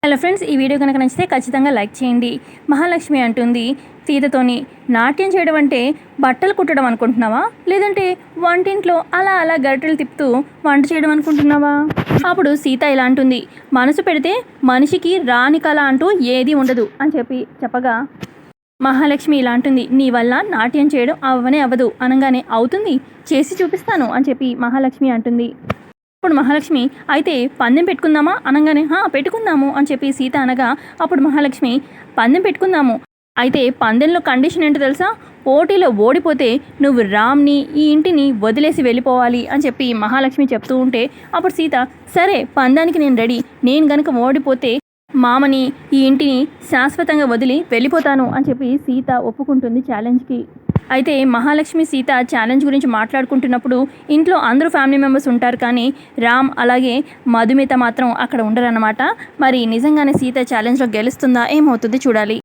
Hello friends, ఈ video కనుక నచ్చితే ఖచ్చితంగా లైక్ చేయండి. మహాలక్ష్మి అంటుంది సీతతోని, నాట్యం చేయడం అంటే బట్టలు కుట్టడం అనుకుంటున్నావా, లేదంటే వంటింట్లో అలా అలా గరిటెలు తిప్పుతూ వంట చేయడం అనుకుంటున్నావా? అప్పుడు సీత ఇలా అంటుంది, మనసు పెడితే మనిషికి రాని కళ అంటూ ఏది ఉండదు అని చెప్పగా మహాలక్ష్మి ఇలా అంటుంది, నీ వల్ల నాట్యం చేయడం అవ్వనే అవ్వదు అనగానే, అవుతుంది, చేసి చూపిస్తాను అని చెప్పి మహాలక్ష్మి అంటుంది. అప్పుడు మహాలక్ష్మి, అయితే పందెం పెట్టుకుందామా అనగానే, పెట్టుకుందాము అని చెప్పి సీత అనగా, అప్పుడు మహాలక్ష్మి, పందెం పెట్టుకుందాము, అయితే పందెంలో కండిషన్ ఏంటో తెలుసా, పోటీలో ఓడిపోతే నువ్వు రామ్ని ఈ ఇంటిని వదిలేసి వెళ్ళిపోవాలి అని చెప్పి మహాలక్ష్మి చెప్తూ ఉంటే, అప్పుడు సీత, సరే పందానికి నేను రెడీ, నేను గనుక ఓడిపోతే మామని ఈ ఇంటిని శాశ్వతంగా వదిలి వెళ్ళిపోతాను అని చెప్పి సీత ఒప్పుకుంటుంది ఛాలెంజ్కి. అయితే మహాలక్ష్మి సీత ఛాలెంజ్ గురించి మాట్లాడుకుంటున్నప్పుడు ఇంట్లో అందరూ ఫ్యామిలీ మెంబర్స్ ఉంటారు, కానీ రామ్ అలాగే మధుమిత మాత్రం అక్కడ ఉండరన్నమాట. మరి నిజంగానే సీత ఛాలెంజ్లో గెలుస్తుందా, ఏమవుతుంది చూడాలి.